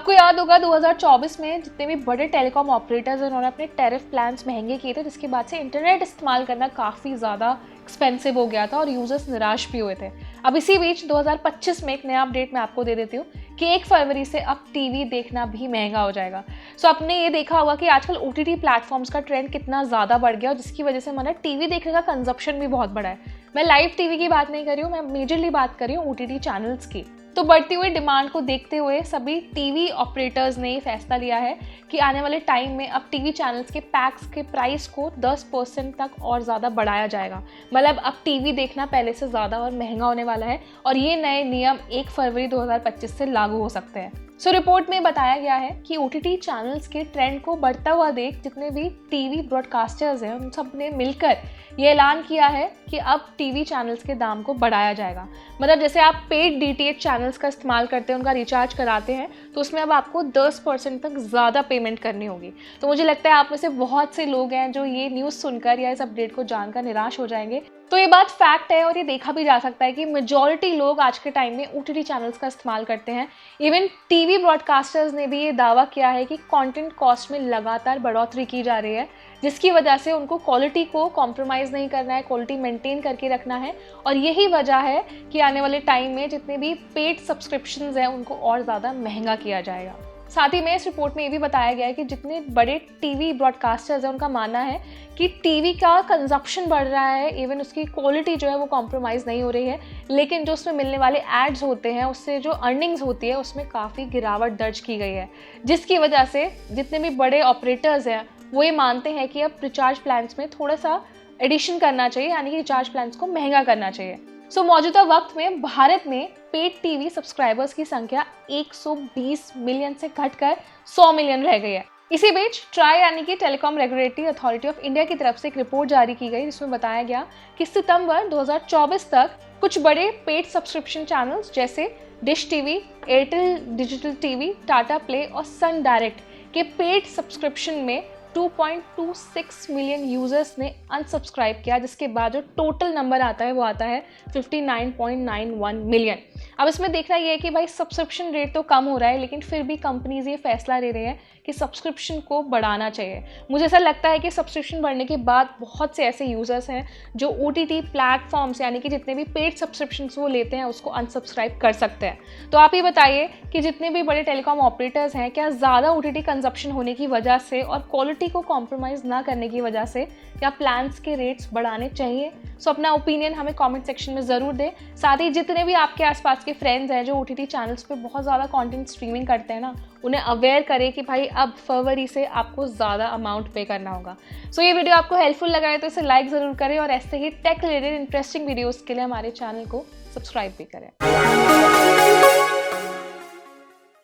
आपको याद होगा 2024 में जितने भी बड़े टेलीकॉम ऑपरेटर्स हैं उन्होंने अपने टैरिफ प्लान्स महंगे किए थे, जिसके बाद से इंटरनेट इस्तेमाल करना काफ़ी ज़्यादा एक्सपेंसिव हो गया था और यूजर्स निराश भी हुए थे। अब इसी बीच 2025 में एक नया अपडेट मैं आपको दे देती हूँ कि 1 फरवरी से अब टीवी देखना भी महंगा हो जाएगा। सो आपने ये देखा होगा कि आजकल OTT प्लेटफॉर्म्स का ट्रेंड कितना ज़्यादा बढ़ गया और जिसकी वजह से हमारा टीवी देखने का कंजप्शन भी बहुत बढ़ा है। मैं लाइव टीवी की बात नहीं कर रही हूँ, मैं मेजरली बात कर रही हूँ OTT चैनल्स की। तो बढ़ती हुई डिमांड को देखते हुए सभी टीवी ऑपरेटर्स ने फैसला लिया है कि आने वाले टाइम में अब टीवी चैनल्स के पैक्स के प्राइस को 10% तक और ज़्यादा बढ़ाया जाएगा। मतलब अब टीवी देखना पहले से ज़्यादा और महंगा होने वाला है और ये नए नियम 1 फरवरी 2025 से लागू हो सकते हैं। सो रिपोर्ट में बताया गया है कि OTT चैनल्स के ट्रेंड को बढ़ता हुआ देख जितने भी टीवी ब्रॉडकास्टर्स हैं उन सब ने मिलकर ये ऐलान किया है कि अब टीवी चैनल्स के दाम को बढ़ाया जाएगा। मतलब जैसे आप पेड DTH चैनल्स का इस्तेमाल करते हैं, उनका रिचार्ज कराते हैं, तो उसमें अब आपको 10% तक ज़्यादा पेमेंट करनी होगी। तो मुझे लगता है आप में से बहुत से लोग हैं जो ये न्यूज़ सुनकर या इस अपडेट को जानकर निराश हो जाएंगे। तो ये बात फैक्ट है और ये देखा भी जा सकता है कि मेजॉरिटी लोग आज के टाइम में OTT चैनल्स का इस्तेमाल करते हैं। इवन टीवी ब्रॉडकास्टर्स ने भी ये दावा किया है कि कंटेंट कॉस्ट में लगातार बढ़ोतरी की जा रही है, जिसकी वजह से उनको क्वालिटी को कॉम्प्रोमाइज़ नहीं करना है, क्वालिटी मेंटेन करके रखना है। और यही वजह है कि आने वाले टाइम में जितने भी पेड सब्सक्रिप्शंस हैं उनको और ज़्यादा महंगा किया जाएगा। साथ ही में इस रिपोर्ट में ये भी बताया गया है कि जितने बड़े टीवी ब्रॉडकास्टर्स हैं उनका मानना है कि टीवी का कंजप्शन बढ़ रहा है, इवन उसकी क्वालिटी जो है वो कॉम्प्रोमाइज़ नहीं हो रही है, लेकिन जो उसमें मिलने वाले एड्स होते हैं उससे जो अर्निंग्स होती है उसमें काफ़ी गिरावट दर्ज की गई है, जिसकी वजह से जितने भी बड़े ऑपरेटर्स हैं वो ये मानते हैं कि अब रिचार्ज प्लान्स में थोड़ा सा एडिशन करना चाहिए, यानी कि रिचार्ज प्लान्स को महंगा करना चाहिए। सो मौजूदा वक्त में भारत में पेड टीवी सब्सक्राइबर्स की संख्या 120 मिलियन से घटकर 100 मिलियन रह गई है। इसी बीच ट्राई यानी कि telecom regulatory authority of India की तरफ से एक रिपोर्ट जारी की गई जिसमें बताया गया कि सितंबर 2024 तक कुछ बड़े पेड सब्सक्रिप्शन चैनल्स जैसे dish TV, Airtel digital TV, Tata play और सन डायरेक्ट के पेड सब्सक्रिप्शन में 2.26 मिलियन यूजर्स ने अनसब्सक्राइब किया, जिसके बाद जो टोटल नंबर आता है वो आता है 59.91 मिलियन। अब इसमें देखना ये है कि भाई सब्सक्रिप्शन रेट तो कम हो रहा है, लेकिन फिर भी कंपनीज ये फैसला ले रहे हैं कि सब्सक्रिप्शन को बढ़ाना चाहिए। मुझे ऐसा लगता है कि सब्सक्रिप्शन बढ़ने के बाद बहुत से ऐसे यूजर्स हैं जो OTT प्लेटफॉर्म्स यानी कि जितने भी पेड सब्सक्रिप्शन वो लेते हैं उसको अनसब्सक्राइब कर सकते हैं। तो आप ये बताइए कि जितने भी बड़े टेलीकॉम ऑपरेटर्स हैं क्या ज़्यादा OTT कंजप्शन होने की वजह से और क्वालिटी को कॉम्प्रोमाइज़ ना करने की वजह से क्या प्लान्स के रेट्स बढ़ाने चाहिए? सो अपना ओपिनियन हमें कमेंट सेक्शन में ज़रूर दें। साथ ही जितने भी आपके आसपास के फ्रेंड्स हैं जो OTT चैनल्स पे बहुत ज़्यादा कंटेंट स्ट्रीमिंग करते हैं ना, उन्हें अवेयर करें कि भाई अब फरवरी से आपको ज़्यादा अमाउंट पे करना होगा। सो ये वीडियो आपको हेल्पफुल लगा है तो इसे लाइक ज़रूर करें और ऐसे ही टेक रिलेटेड इंटरेस्टिंग वीडियोज़ के लिए हमारे चैनल को सब्सक्राइब भी करें।